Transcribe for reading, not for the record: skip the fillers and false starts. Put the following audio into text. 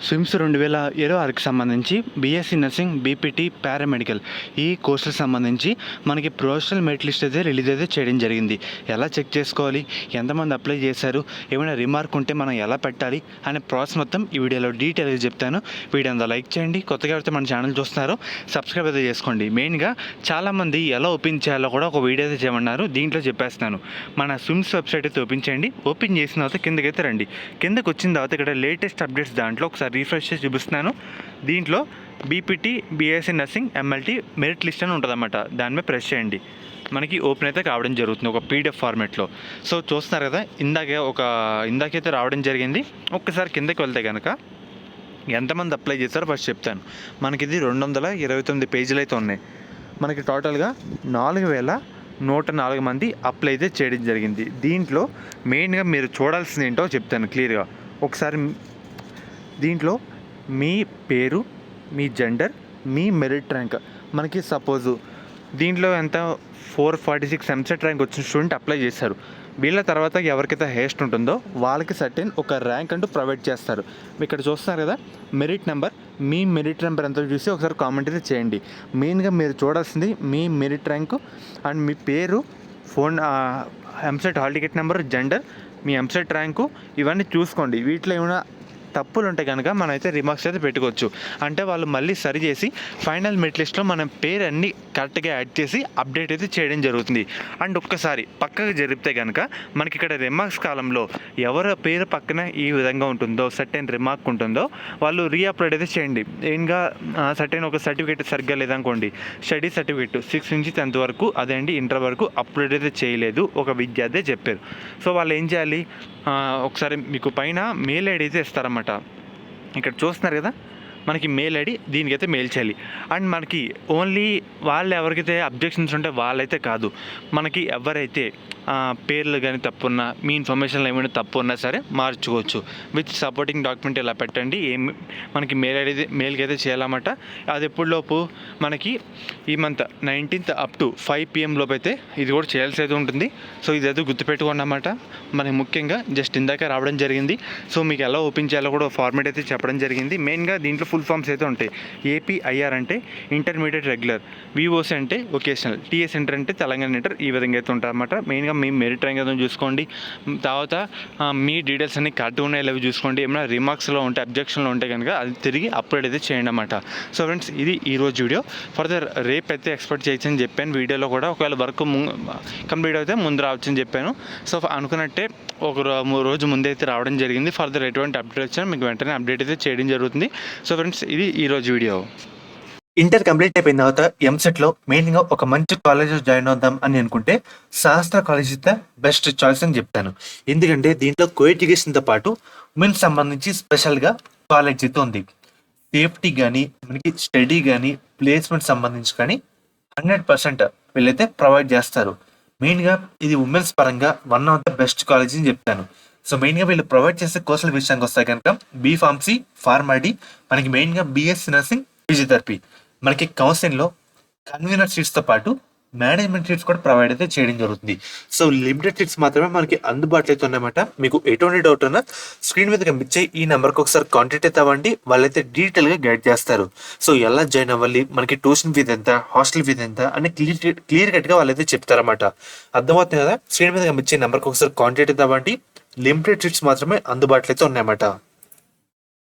స్విమ్స్ 2026కి సంబంధించి BSc nursing, BPT, paramedical ఈ కోర్సులకు సంబంధించి మనకి ప్రొఫెషనల్ మెరిట్ లిస్ట్ అయితే రిలీజ్ అయితే చేయడం జరిగింది. ఎలా చెక్ చేసుకోవాలి, ఎంతమంది అప్లై చేశారు, ఏమైనా రిమార్క్ ఉంటే మనం ఎలా పెట్టాలి అనే ప్రాసెస్ మొత్తం ఈ వీడియోలో డీటెయిల్గా చెప్తాను. వీడియో అంతా లైక్ చేయండి. కొత్తగా అయితే మన ఛానల్ చూస్తున్నారో సబ్స్క్రైబ్ అయితే చేసుకోండి. మెయిన్గా చాలామంది ఎలా ఓపెన్ చేయాలో కూడా ఒక వీడియో అయితే చేయమన్నారు. దీంట్లో చెప్పేస్తున్నాను. మన స్విమ్స్ వెబ్సైట్ అయితే ఓపెన్ చేయండి. ఓపెన్ చేసిన తర్వాత కిందకైతే రండి. కిందకు వచ్చిన తర్వాత ఇక్కడ లేటెస్ట్ అప్డేట్స్ దాంట్లో ఒకసారి రీఫ్రెష్ చేసి చూపిస్తున్నాను. దీంట్లో BPT, BSc nursing, MLT merit list అని ఉంటుందన్నమాట. దాని మీద ప్రెస్ చేయండి. మనకి ఓపెన్ అయితే కావడం జరుగుతుంది ఒక పీడిఎఫ్ ఫార్మేట్లో. సో చూస్తున్నారు కదా, ఇందాకైతే రావడం జరిగింది. ఒక్కసారి కిందకి వెళ్తే కనుక ఎంతమంది అప్లై చేస్తారో ఫస్ట్ చెప్తాను. మనకి ఇది 229 పేజీలు అయితే ఉన్నాయి. మనకి టోటల్గా 4104 మంది అప్లై అయితే చేయడం జరిగింది. దీంట్లో మెయిన్గా మీరు చూడాల్సింది ఏంటో చెప్తాను క్లియర్గా. ఒకసారి దీంట్లో మీ పేరు, మీ జెండర్, మీ మెరిట్ ర్యాంక్. మనకి సపోజు దీంట్లో ఎంత 446 ఎంసెట్ ర్యాంక్ వచ్చిన స్టూడెంట్ అప్లై చేశారు. వీళ్ళ తర్వాత ఎవరికైతే హైయెస్ట్ ఉంటుందో వాళ్ళకి సర్టెన్ ఒక ర్యాంక్ అంటూ ప్రొవైడ్ చేస్తారు. ఇక్కడ చూస్తున్నారు కదా మెరిట్ నెంబర్. మీ మెరిట్ నెంబర్ ఎంతో చూసి ఒకసారి కామెంట్ అయితే చేయండి. మెయిన్గా మీరు చూడాల్సింది మీ మెరిట్ ర్యాంకు అండ్ మీ పేరు, phone, EAMCET hall ticket number, gender, మీ ఎంసెట్ ర్యాంకు ఇవన్నీ చూసుకోండి. వీటిలో ఏమైనా తప్పులు ఉంటే కనుక మనమైతే రిమార్క్స్ అయితే పెట్టుకోవచ్చు. అంటే వాళ్ళు మళ్ళీ సరి చేసి ఫైనల్ మెరిట్ లిస్ట్లో మన పేరు అన్నీ కరెక్ట్గా యాడ్ చేసి అప్డేట్ అయితే చేయడం జరుగుతుంది. అండ్ ఒక్కసారి పక్కకు జరిపితే కనుక మనకి ఇక్కడ రిమార్క్స్ కాలంలో ఎవరి పేరు పక్కన ఈ విధంగా ఉంటుందో, సర్టెన్ రిమార్క్ ఉంటుందో వాళ్ళు రీఅప్లోడ్ అయితే చేయండి. ఇంకా సర్టెన్ ఒక సర్టిఫికేట్ సరిగ్గా లేదనుకోండి, స్టడీ సర్టిఫికేట్ 6 నుంచి 10th వరకు, అదే అండి ఇంటర్ వరకు అప్లోడ్ అయితే చేయలేదు ఒక విద్యార్థి చెప్పారు. సో వాళ్ళు ఏం చేయాలి, ఒకసారి మీకు పైన మెయిల్ ఐడి అయితే ఇస్తారన్నమాట. ఇక్కడ చూస్తున్నారు కదా మనకి మెయిల్ ఐడి, దీనికైతే మెయిల్ చేయాలి. అండ్ మనకి ఓన్లీ వాళ్ళు ఎవరికైతే అబ్జెక్షన్స్ ఉంటే వాళ్ళైతే కాదు, మనకి ఎవరైతే పేర్లు కానీ తప్పు ఉన్నా, మీ ఇన్ఫర్మేషన్లో ఏమైనా తప్పు ఉన్నా సరే మార్చుకోవచ్చు. విత్ సపోర్టింగ్ డాక్యుమెంట్ ఇలా పెట్టండి. మనకి మెయిల్కి అయితే చేయాలన్నమాట. అది ఎప్పుడులోపు మనకి ఈ month 19th up to 5 PM లోపు అయితే ఇది కూడా చేయాల్సి అయితే ఉంటుంది. సో ఇదైతే గుర్తుపెట్టుకోండి అన్నమాట. మనకి ముఖ్యంగా జస్ట్ ఇందాక రావడం జరిగింది. సో మీకు ఎలా ఓపెన్ చేయాలో కూడా ఫార్మేట్ అయితే చెప్పడం జరిగింది. మెయిన్గా దీంట్లో ఫుల్ ఫామ్స్ అయితే ఉంటాయి. ఏపీఐఆర్ అంటే ఇంటర్మీడియట్ రెగ్యులర్, విఓసి అంటే వొకేషనల్, టీఎస్ ఇంటర్ అంటే తెలంగాణ ఇంటర్, ఈ విధంగా అయితే ఉంటాయి అన్నమాట. మెయిన్గా మీ మెరిట్ ర్యాంక్ ఏదో చూసుకోండి. తర్వాత మీ డీటెయిల్స్ అన్ని కరెక్ట్గా ఉన్నాయి లేవి చూసుకోండి. ఏమైనా రిమార్క్స్లో ఉంటే, అబ్జెక్షన్లో ఉంటే కనుక అది తిరిగి అప్లోడ్ అయితే చేయండి అన్నమాట. సో ఫ్రెండ్స్, ఇది ఈరోజు వీడియో. ఫర్దర్ రేపు అయితే ఎక్స్పెక్ట్ చేయొచ్చని చెప్పాను వీడియోలో కూడా. ఒకవేళ వర్క్ కంప్లీట్ అయితే ముందు రావచ్చని చెప్పాను. సో అనుకున్నట్టే ఒక రోజు ముందే అయితే రావడం జరిగింది. ఫర్దర్ ఎటువంటి అప్డేట్ వచ్చినా మీకు వెంటనే అప్డేట్ అయితే చేయడం జరుగుతుంది. సో ఫ్రెండ్స్, ఇది ఈరోజు వీడియో. ఇంటర్ కంప్లీట్ అయిపోయిన తర్వాత ఎంసెట్లో మెయిన్గా ఒక మంచి కాలేజ్ జాయిన్ అవుదాం అని అనుకుంటే శాస్త్ర కాలేజ్ అయితే బెస్ట్ చాయిస్ అని చెప్తాను. ఎందుకంటే దీంట్లో కోఎడ్యుకేషన్తో పాటు ఉమెన్ సంబంధించి స్పెషల్గా కాలేజ్ అయితే ఉంది. సేఫ్టీ కానీ, మనకి స్టడీ కానీ, ప్లేస్మెంట్ సంబంధించి కానీ 100% వీళ్ళైతే ప్రొవైడ్ చేస్తారు. మెయిన్గా ఇది ఉమెన్స్ పరంగా one of the best college అని చెప్తాను. సో మెయిన్గా వీళ్ళు ప్రొవైడ్ చేసే కోర్సుల విషయానికి వస్తే కనుక బీఫార్మసీ, ఫార్మాడీ, మనకి మెయిన్గా బీఎస్సీ నర్సింగ్, ఫిజియోథెరపీ, మనకి కౌన్సిలింగ్లో కన్వీనర్ సీట్స్తో పాటు మేనేజ్మెంట్ సీట్స్ కూడా ప్రొవైడ్ అయితే చేయడం జరుగుతుంది. సో లిమిటెడ్ సీట్స్ మాత్రమే మనకి అందుబాటులో అయితే ఉన్నాయన్నమాట. మీకు ఎటువంటి డౌట్ ఉన్నా స్క్రీన్ మీద కనిపించే ఈ నెంబర్కి ఒకసారి కాంటాక్ట్ అయితే అవ్వండి. వాళ్ళైతే డీటెయిల్గా గైడ్ చేస్తారు. సో ఎలా జాయిన్ అవ్వాలి, మనకి ట్యూషన్ ఫీజు ఎంత, హాస్టల్ ఫీజు ఎంత అని క్లియర్ కట్గా వాళ్ళైతే చెప్తారన్నమాట. అర్థమవుతుంది కదా. స్క్రీన్ మీద కనిపించే నెంబర్కి ఒకసారి కాంటాక్ట్ అయితే అవ్వండి. లిమిటెడ్ సీట్స్ మాత్రమే అందుబాటులో అయితే ఉన్నాయన్నమాట.